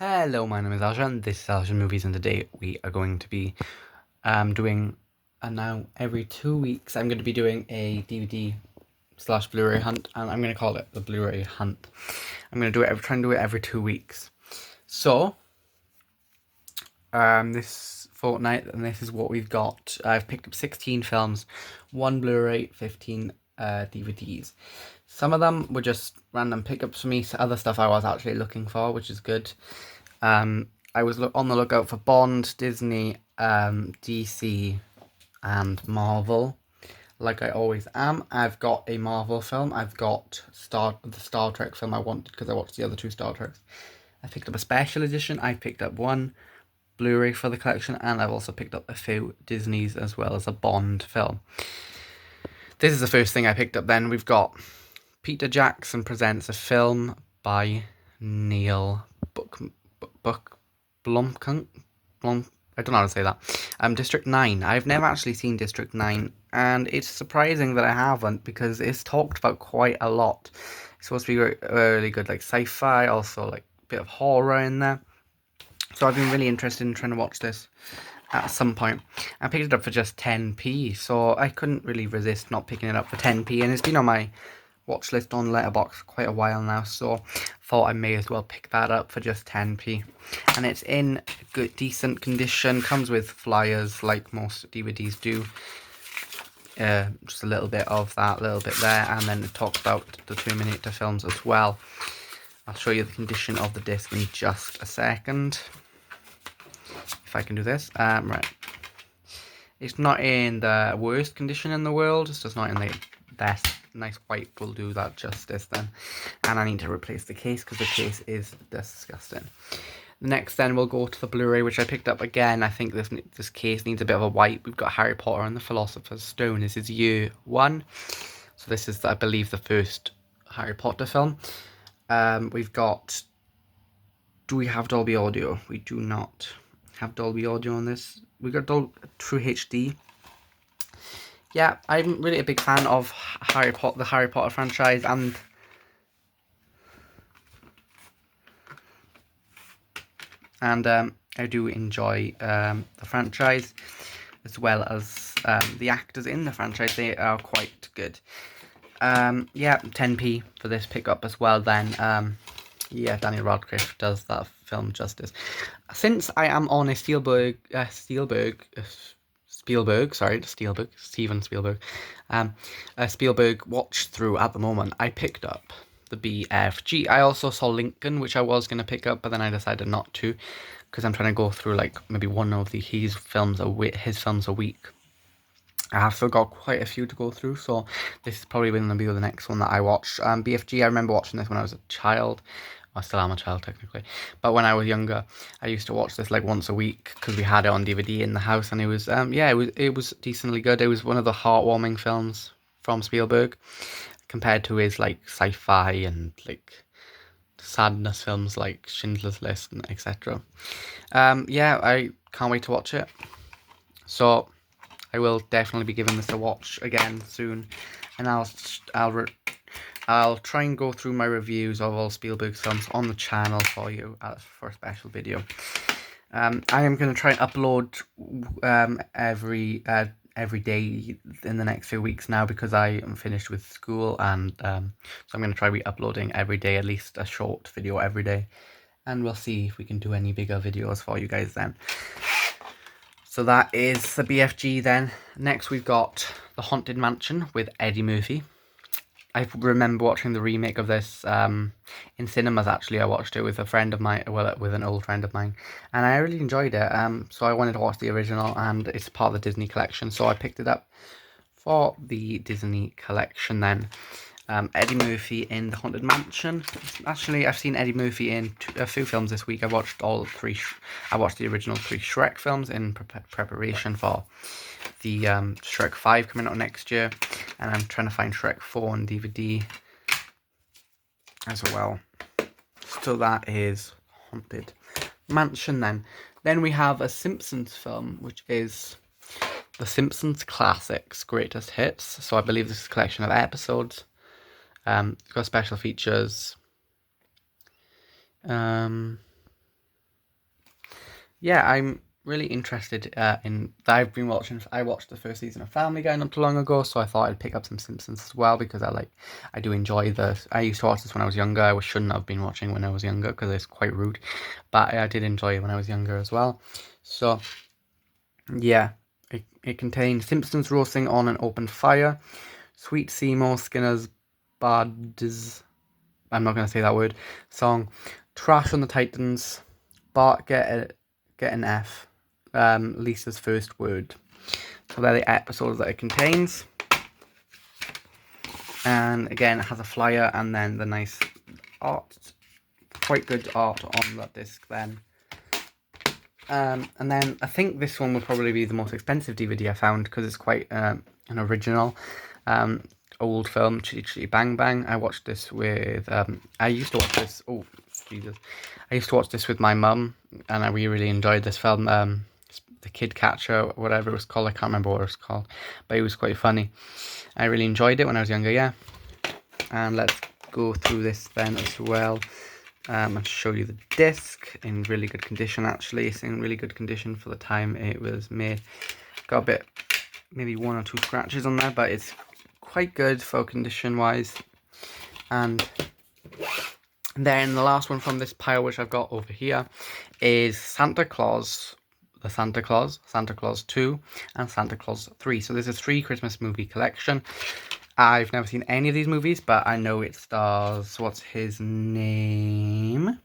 Hello, my name is Asher, and this is Asher Movies, and today we are going to be doing, and now every 2 weeks, I'm going to be doing a DVD slash Blu-ray hunt, and I'm going to call it the Blu-ray hunt. I'm going to do it, try and do it every 2 weeks. So, this fortnight, and this is what we've got. I've picked up 16 films, 1 Blu-ray, 15 DVDs. Some of them were just random pickups for me. Other stuff I was actually looking for, which is good. I was on the lookout for Bond, Disney, DC, and Marvel, like I always am. I've got a Marvel film. I've got the Star Trek film I wanted because I watched the other 2 Star Treks. I picked up a special edition. I picked up 1 Blu-ray for the collection, and I've also picked up a few Disneys as well as a Bond film. This is the first thing I picked up then. We've got Peter Jackson Presents, a film by Neil Blomkamp. I don't know how to say that. District 9. I've never actually seen District 9, and it's surprising that I haven't because it's talked about quite a lot. It's supposed to be really good, like sci-fi, also like a bit of horror in there. So I've been really interested in trying to watch this at some point. I picked it up for just 10p, so I couldn't really resist not picking it up for 10p, and it's been on my watch list on Letterboxd for quite a while now, so thought I may as well pick that up for just 10p. And it's in good, decent condition, comes with flyers like most DVDs do. Just a little bit of that, a little bit there, and then it talks about the Terminator films as well. I'll show you the condition of the disc in just a second. If I can do this. Right. It's not in the worst condition in the world. It's just not in the best. Nice white will do that justice then. And I need to replace the case because the case is disgusting. Next then we'll go to the Blu-ray, which I picked up again. I think this case needs a bit of a wipe. We've got Harry Potter and the Philosopher's Stone. This is year 1. So this is, I believe, the first Harry Potter film. We've got... Do we have Dolby Audio? We do not have Dolby Audio on this. We got True HD. Yeah, I'm really a big fan of the Harry Potter franchise, and I do enjoy the franchise as well as the actors in the franchise. They are quite good. Yeah, 10p for this pickup as well then. Yeah, Daniel Radcliffe does that film justice. Since I am on a Steven Spielberg watch through at the moment, I picked up the BFG. I also saw Lincoln, which I was going to pick up, but then I decided not to because I'm trying to go through like maybe one of his films a week. I have still got quite a few to go through, so this is probably going to be the next one that I watch. BFG, I remember watching this when I was a child. I still am a child, technically. But when I was younger, I used to watch this like once a week because we had it on DVD in the house, and it was, it was decently good. It was one of the heartwarming films from Spielberg compared to his like sci-fi and like sadness films like Schindler's List and etc. Yeah, I can't wait to watch it. So I will definitely be giving this a watch again soon, and I'll try and go through my reviews of all Spielberg's films on the channel for you for a special video. I am going to try and upload every day in the next few weeks now because I am finished with school, and so I'm going to try re-uploading every day, at least a short video every day, and we'll see if we can do any bigger videos for you guys then. So that is the BFG then. Next we've got The Haunted Mansion with Eddie Murphy. I remember watching the remake of this in cinemas, actually. I watched it with a friend of mine, well, with an old friend of mine, and I really enjoyed it. So I wanted to watch the original, and it's part of the Disney collection, so I picked it up for the Disney collection then. Eddie Murphy in The Haunted Mansion. Actually, I've seen Eddie Murphy in a few films this week. I watched all 3. I watched the original 3 Shrek films in preparation for the Shrek 5 coming out next year, and I'm trying to find Shrek 4 on DVD as well. So that is Haunted Mansion then. Then we have a Simpsons film, which is The Simpsons Classics Greatest Hits. So I believe this is a collection of episodes. It's got special features. yeah, I'm really interested in that. I watched the first season of Family Guy not too long ago, so I thought I'd pick up some Simpsons as well because I do enjoy this. I used to watch this when I was younger. I shouldn't have been watching when I was younger because it's quite rude, but I did enjoy it when I was younger as well. So yeah, it contains Simpsons roasting on an open fire, Sweet Seymour Skinner's Bards, I'm not going to say that word, song, Trash on the Titans, Bart get an F, Lisa's first word. So they're the episodes that it contains. And again, it has a flyer and then the nice art, quite good art on that disc then. And then I think this one would probably be the most expensive DVD I found because it's quite an original old film, Chitty Chitty Bang Bang. I watched this with, I used to watch this, oh Jesus, I used to watch this with my mum and we really enjoyed this film, The Kid Catcher, whatever it was called, I can't remember what it was called, but it was quite funny. I really enjoyed it when I was younger, yeah. And let's go through this then as well. I'll show you the disc in really good condition. Actually, it's in really good condition for the time it was made. Got a bit, maybe 1 or 2 scratches on there, but it's quite good for condition wise. And then the last one from this pile, which I've got over here, is Santa Claus, Santa Claus 2, and Santa Claus 3. So there's a 3 Christmas movie collection. I've never seen any of these movies, but I know it stars, what's his name?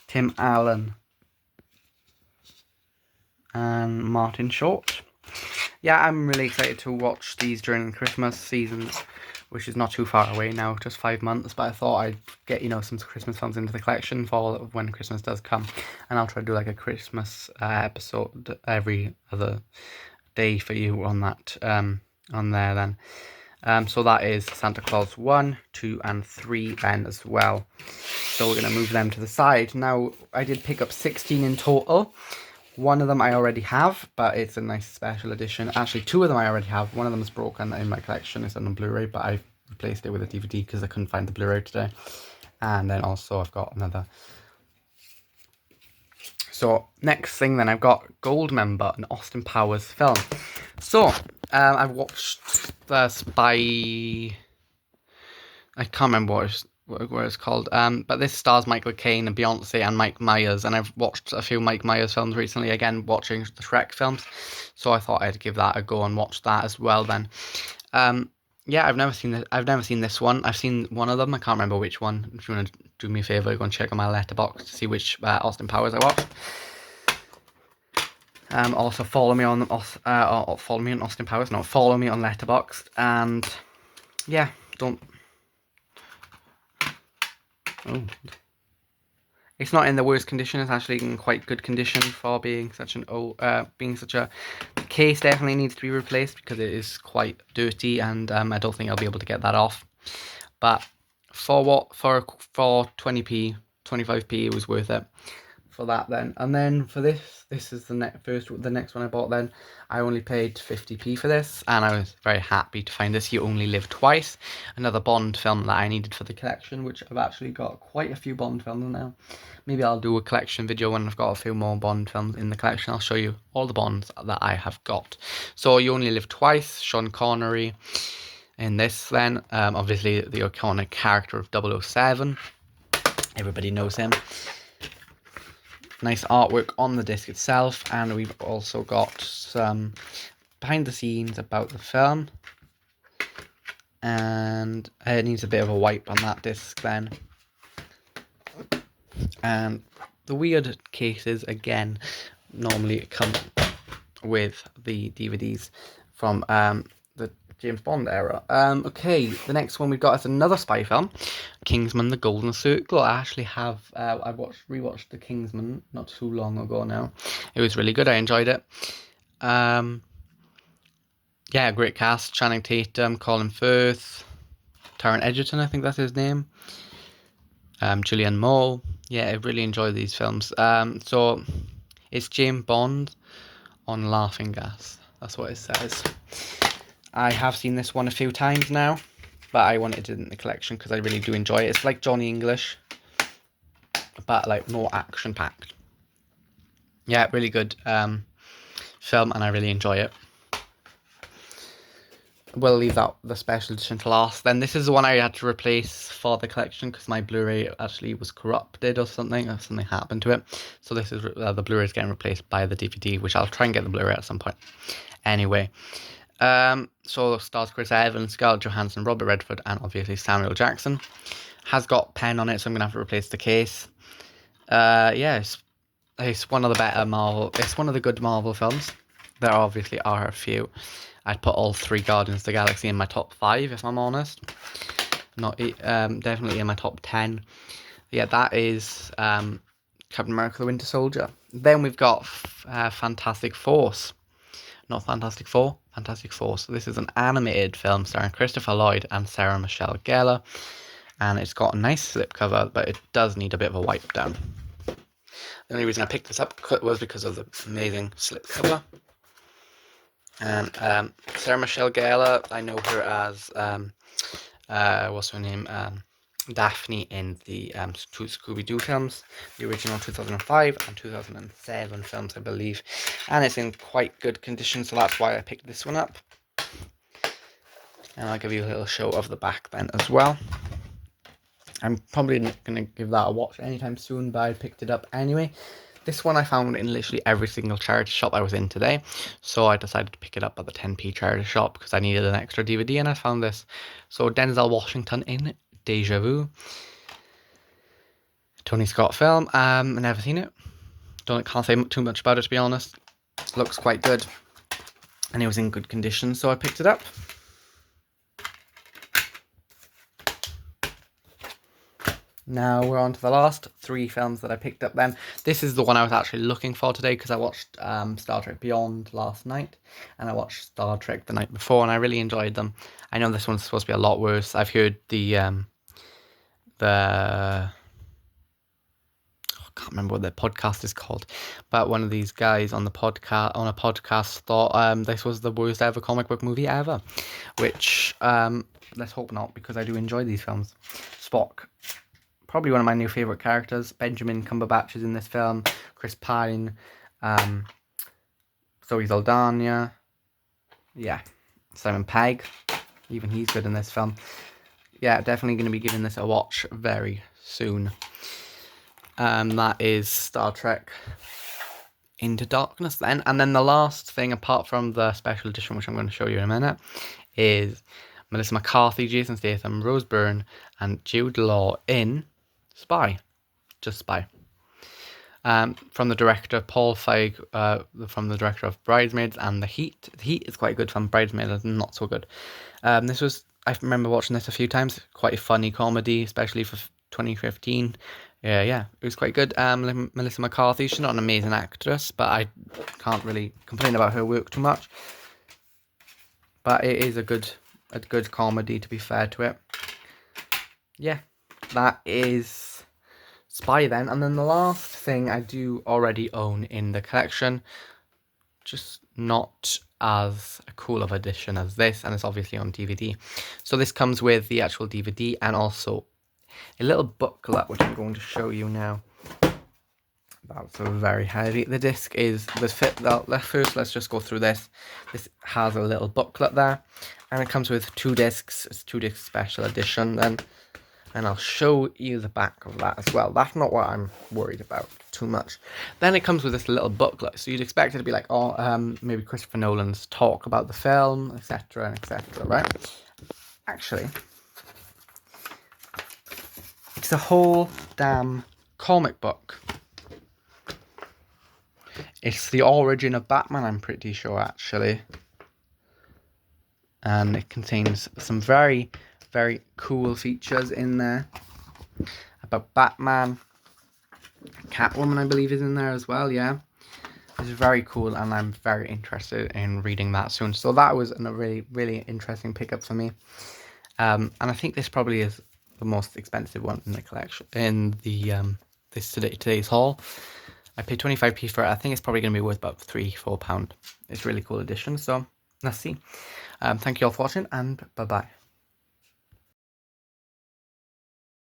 Tim Allen and Martin Short. Yeah, I'm really excited to watch these during Christmas season, which is not too far away now, just 5 months, but I thought I'd get, some Christmas films into the collection for when Christmas does come, and I'll try to do like a Christmas episode every other day for you on that, on there then. So that is Santa Claus 1, 2 and 3 then as well. So we're going to move them to the side. Now, I did pick up 16 in total. One of them I already have, but it's a nice special edition. Actually, 2 of them I already have. One of them is broken in my collection. It's on a Blu-ray, but I replaced it with a DVD because I couldn't find the Blu-ray today. And then also I've got another. So next thing then, I've got Goldmember, an Austin Powers film. So I've watched the Spy. I can't remember what it's called. But this stars Michael Caine and Beyonce and Mike Myers, and I've watched a few Mike Myers films recently. Again, watching the Shrek films, so I thought I'd give that a go and watch that as well. Then, yeah, I've never seen this one. I've seen one of them. I can't remember which one. If you want to do me a favor, go and check on my Letterboxd to see which Austin Powers I watched. Also follow me on Austin Powers. No, follow me on Letterboxd, and yeah, don't. Oh, it's not in the worst condition. It's actually in quite good condition for being such an old. The case definitely needs to be replaced because it is quite dirty, and I don't think I'll be able to get that off. But for 20p, 25p, it was worth it for that then. And then for this is the next one I bought then. I only paid 50p for this, and I was very happy to find this. You Only Live Twice, another Bond film that I needed for the collection, which I've actually got quite a few Bond films now. Maybe I'll do a collection video when I've got a few more Bond films in the collection. I'll show you all the Bonds that I have got. So You Only Live Twice, Sean Connery in this then. Obviously the iconic character of 007. Everybody knows him. Nice artwork on the disc itself, and we've also got some behind the scenes about the film, and it needs a bit of a wipe on that disc then. And the weird cases again normally come with the DVDs from the James Bond era. Okay, the next one we've got is another spy film, Kingsman: The Golden Circle. I actually have I rewatched The Kingsman not too long ago now. It was really good. I enjoyed it. Yeah, great cast: Channing Tatum, Colin Firth, Taron Egerton, I think that's his name. Julianne Moore. Yeah, I really enjoy these films. So it's James Bond on laughing gas. That's what it says. I have seen this one a few times now, but I wanted it in the collection because I really do enjoy it. It's like Johnny English. but like more action packed. Yeah, really good film, and I really enjoy it. We'll leave the special edition to last. Then this is the one I had to replace for the collection because my Blu-ray actually was corrupted or something happened to it. So this is the Blu-ray is getting replaced by the DVD, which I'll try and get the Blu-ray at some point. Anyway, so stars Chris Evans, Scarlett Johansson, Robert Redford, and obviously Samuel Jackson. Has got pen on it, so I'm gonna have to replace the case. Yeah, it's one of the better Marvel. It's one of the good Marvel films. There obviously are a few. I'd put all 3 Guardians of the Galaxy in my top 5, if I'm honest. Not definitely in my top 10. Yeah, that is Captain America: The Winter Soldier. Then we've got Fantastic Force. Not Fantastic Four, Fantastic Force. So this is an animated film starring Christopher Lloyd and Sarah Michelle Gellar. And it's got a nice slipcover, but it does need a bit of a wipe down. The only reason I picked this up was because of the amazing slipcover. And Sarah Michelle Gellar, I know her as what's her name? Daphne in the 2 Scooby-Doo films, the original 2005 and 2007 films, I believe. And it's in quite good condition, so that's why I picked this one up. And I'll give you a little show of the back then as well. I'm probably not going to give that a watch anytime soon, but I picked it up anyway. This one I found in literally every single charity shop I was in today, so I decided to pick it up at the 10p charity shop because I needed an extra DVD, and I found this. So Denzel Washington in Deja Vu. Tony Scott film. Never seen it. Can't say too much about it, to be honest. Looks quite good, and it was in good condition, so I picked it up. Now we're on to the last 3 films that I picked up then. This is the one I was actually looking for today because I watched Star Trek Beyond last night and I watched Star Trek the night before and I really enjoyed them. I know this one's supposed to be a lot worse. I've heard I can't remember what their podcast is called, but one of these guys on a podcast thought this was the worst ever comic book movie ever, which let's hope not, because I do enjoy these films. Spock, probably one of my new favourite characters. Benjamin Cumberbatch is in this film. Chris Pine. Zoe Saldana. Yeah. Simon Pegg. Even he's good in this film. Yeah, definitely going to be giving this a watch very soon. That is Star Trek Into Darkness then. And then the last thing, apart from the special edition, which I'm going to show you in a minute, is Melissa McCarthy, Jason Statham, Rose Byrne, and Jude Law in Spy. Just Spy. From the director Paul Feig, from the director of Bridesmaids and The Heat. The Heat is quite good from Bridesmaids, is not so good. I remember watching this a few times. Quite a funny comedy, especially for 2015. Yeah, it was quite good. Melissa McCarthy, she's not an amazing actress, but I can't really complain about her work too much. But it is a good comedy, to be fair to it. Yeah, that is Spy then. And then the last thing I do already own in the collection, just not as a cool of edition as this, and it's obviously on DVD. So this comes with the actual DVD and also a little booklet, which I'm going to show you now. That's very heavy. The disc is first. Let's just go through this. This has a little booklet there, and it comes with 2 discs. It's 2 disc special edition then, and I'll show you the back of that as well. That's not what I'm worried about too much. Then it comes with this little booklet, so you'd expect it to be like, maybe Christopher Nolan's talk about the film, etc., etc., right? Actually, it's a whole damn comic book. It's the origin of Batman, I'm pretty sure, actually. And it contains some very, very cool features in there about Batman. Catwoman, I believe, is in there as well, yeah. It's very cool, and I'm very interested in reading that soon. So that was a really, really interesting pickup for me. And I think this probably is the most expensive one in the collection, in the today's haul. I paid 25p for it. I think it's probably going to be worth about £3-4. It's a really cool edition, so let's see. Thank you all for watching, and bye-bye.